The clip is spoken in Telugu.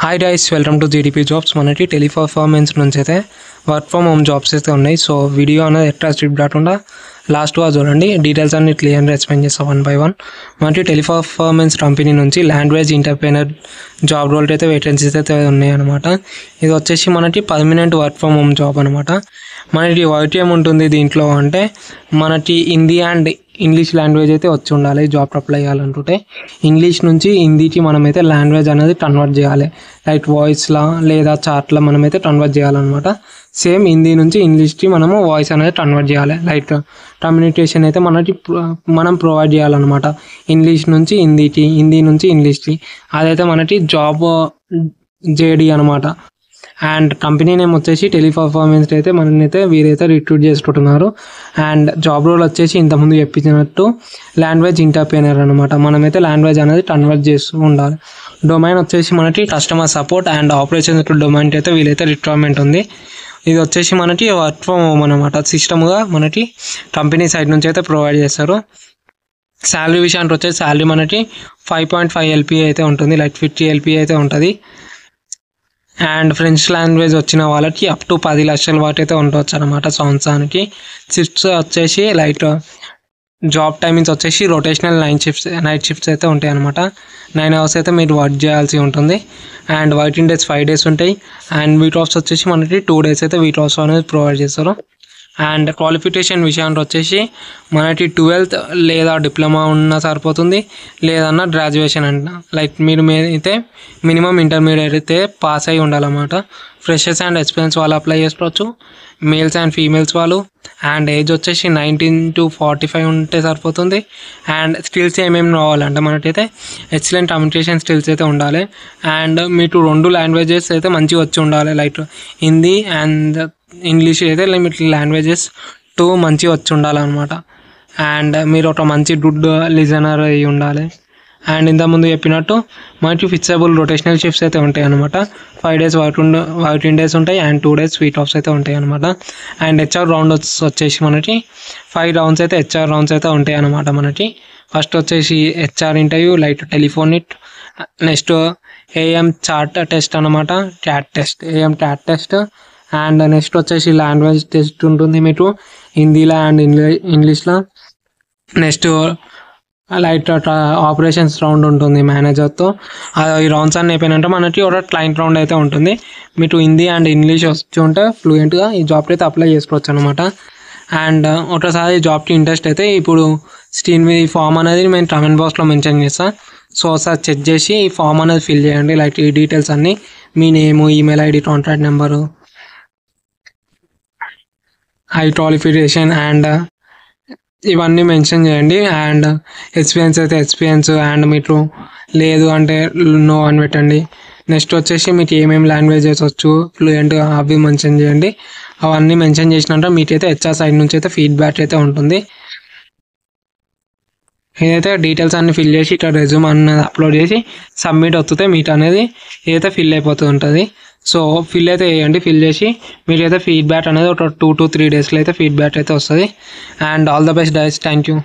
Hi guys, welcome to GDP jobs. మనకి టెలిపర్ఫార్మెన్స్ నుంచి అయితే వర్క్ ఫ్రమ్ హోమ్ జాబ్స్ అయితే ఉన్నాయి. సో వీడియో అనేది ఎట్లా స్ట్రిప్ కాకుండా లాస్ట్గా చూడండి. డీటెయిల్స్ అన్ని క్లియర్గా ఎక్స్ప్లెయిన్ చేస్తాం 1 by 1. మనకి టెలిపర్ఫార్మెన్స్ కంపెనీ నుంచి లాంగ్వేజ్ ఇంటర్ప్రెనర్ జాబ్ రోల్ అయితే వేకెన్సీస్ అయితే ఉన్నాయి అనమాట. ఇది వచ్చేసి మనకి permanent work from home job అనమాట. మనకి వర్క్ ఏముంటుంది దీంట్లో అంటే మనకి హిందీ అండ్ ఇంగ్లీష్ లాంగ్వేజ్ అయితే వచ్చి ఉండాలి. జాబ్ అప్లై చేయాలనుకుంటే ఇంగ్లీష్ నుంచి హిందీకి మనమైతే లాంగ్వేజ్ అనేది కన్వర్ట్ చేయాలి. లైక్ వాయిస్లా లేదా చార్ట్లా మనమైతే కన్వర్ట్ చేయాలన్నమాట. సేమ్ హిందీ నుంచి ఇంగ్లీష్కి మనము వాయిస్ అనేది కన్వర్ట్ చేయాలి. లైక్ కమ్యూనికేషన్ అయితే మనం ప్రొవైడ్ చేయాలన్నమాట. ఇంగ్లీష్ నుంచి హిందీకి, హిందీ నుంచి ఇంగ్లీష్కి. అదైతే మనకి జాబ్ జేడీ అనమాట. అండ్ కంపెనీ నేమ్ వచ్చేసి టెలిపర్ఫార్మెన్స్ అయితే మననైతే వీరైతే రిక్రూట్ చేసుకుంటున్నారు. అండ్ జాబ్ రోల్ వచ్చేసి ఇంతకుముందు చెప్పించినట్టు లాంగ్వేజ్ ఇంటర్ప్రెనర్ అనమాట. మనమైతే లాంగ్వేజ్ అనేది కన్వర్ట్ చేస్తూ ఉండాలి. డొమైన్ వచ్చేసి మనకి customer support and operation domain అయితే వీలైతే రిక్వైర్మెంట్ ఉంది. ఇది వచ్చేసి మనకి వర్క్ ఫ్రమ్ హోమ్ అనమాట. సిస్టమ్గా మనకి కంపెనీ సైడ్ నుంచి అయితే ప్రొవైడ్ చేస్తారు. శాలరీ విషయానికి వచ్చేసి శాలరీ మనకి 5.5 LPA అయితే ఉంటుంది. లైక్ 50 LPA అయితే ఉంటుంది. అండ్ ఫ్రెంచ్ లాంగ్వేజ్ వచ్చిన వాళ్ళకి అప్ టు 10 లక్షల వరకు అయితే ఉండవచ్చు అనమాట సంవత్సరానికి. షిఫ్ట్స్ వచ్చేసి లైక్ జాబ్ టైమింగ్స్ వచ్చేసి రొటేషనల్ నైట్ షిఫ్ట్స్ అయితే ఉంటాయి అనమాట. 9 hours అయితే మీరు వర్క్ చేయాల్సి ఉంటుంది. అండ్ వర్కింగ్ డేస్ 5 days ఉంటాయి. అండ్ వీక్ ఆఫ్స్ వచ్చేసి మనకి 2 days అయితే వీక్ ఆఫ్స్ అనేది ప్రొవైడ్ చేస్తారు. అండ్ క్వాలిఫికేషన్ విషయానికి వచ్చేసి మనకి 12th లేదా డిప్లొమా ఉన్నా సరిపోతుంది, లేదన్నా గ్రాడ్యుయేషన్ అంట. లైక్ మీరు అయితే మినిమం ఇంటర్మీడియట్ అయితే పాస్ అయి ఉండాలన్నమాట. ఫ్రెషర్స్ అండ్ ఎక్స్పీరియన్స్ వాళ్ళు అప్లై చేసుకోవచ్చు, మేల్స్ అండ్ ఫీమేల్స్ వాళ్ళు. అండ్ ఏజ్ వచ్చేసి 19 to 45 ఉంటే సరిపోతుంది. అండ్ స్కిల్స్ ఏమేమి రావాలంటే మనకైతే ఎక్సలెంట్ కమ్యూనికేషన్ స్కిల్స్ అయితే ఉండాలి. అండ్ మీకు 2 లాంగ్వేజెస్ అయితే మంచిగా వచ్చి ఉండాలి. లైక్ హిందీ అండ్ ఇంగ్లీష్ అయితే మీకు లాంగ్వేజెస్ 2 మంచిగా వచ్చి ఉండాలన్నమాట. అండ్ మీరు ఒక మంచి గుడ్ లిజనర్ అయి ఉండాలి. అండ్ ఇంతకుముందు చెప్పినట్టు మనకి ఫిక్సబుల్ రొటేషనల్ షిఫ్ట్స్ అయితే ఉంటాయి అనమాట. 5 days వర్కింగ్ డేస్ ఉంటాయి అండ్ 2 days వీక్ ఆఫ్స్ అయితే ఉంటాయి అనమాట. అండ్ HR రౌండ్స్ వచ్చేసి మనకి 5 rounds అయితే HR రౌండ్స్ అయితే ఉంటాయి అనమాట. మనకి ఫస్ట్ వచ్చేసి HR interview, like telephonic. Next AM chart test అనమాట, cat test, AM cat test. And next వచ్చేసి లాంగ్వేజ్ టెస్ట్ ఉంటుంది మీకు హిందీలో అండ్ ఇంగ్లీష్లో. నెక్స్ట్ లైట్ ఆపరేషన్స్ రౌండ్ ఉంటుంది మేనేజర్తో. ఈ రౌండ్స్ అన్నీ అయిపోయినంటే మనకి ఒక క్లయింట్ రౌండ్ అయితే ఉంటుంది. మీకు హిందీ అండ్ ఇంగ్లీష్ వచ్చి ఉంటే ఫ్లూయెంట్గా ఈ జాబ్కి అయితే అప్లై చేసుకోవచ్చు అనమాట. అండ్ ఒకసారి జాబ్కి ఇంట్రెస్ట్ అయితే ఇప్పుడు స్క్రీన్ మీద ఈ ఫామ్ అనేది నేను కామెంట్ బాక్స్లో మెన్షన్ చేస్తాను. సో ఒకసారి చెక్ చేసి ఈ ఫామ్ అనేది ఫిల్ చేయండి. లైక్ ఈ డీటెయిల్స్ అన్నీ, మీ name, email ID, contact number, high qualification and ఇవన్నీ మెన్షన్ చేయండి. అండ్ ఎక్స్పీరియన్స్ అయితే ఎక్స్పీరియన్స్ అండ్ మీకు లేదు అంటే నో అని పెట్టండి. నెక్స్ట్ వచ్చేసి మీకు ఏమేమి లాంగ్వేజెస్ వచ్చు ఫ్లూయెంట్ అవి మెన్షన్ చేయండి. అవన్నీ మెన్షన్ చేసినట్టు మీకైతే HR సైడ్ నుంచి అయితే ఫీడ్బ్యాక్ అయితే ఉంటుంది. ఇదైతే డీటెయిల్స్ అన్ని ఫిల్ చేసి ఇక్కడ రెజ్యూమ్ అన్నది అప్లోడ్ చేసి సబ్మిట్ అవుతుంది. మీట్ అనేది ఇదైతే ఫిల్ అయిపోతూ ఉంటుంది. సో ఫిల్ అయితే చేయండి. ఫిల్ చేసి మీరైతే ఫీడ్బ్యాక్ అనేది ఒక 2 to 3 daysలో అయితే ఫీడ్బ్యాక్ అయితే వస్తుంది. And all the best guys, thank you.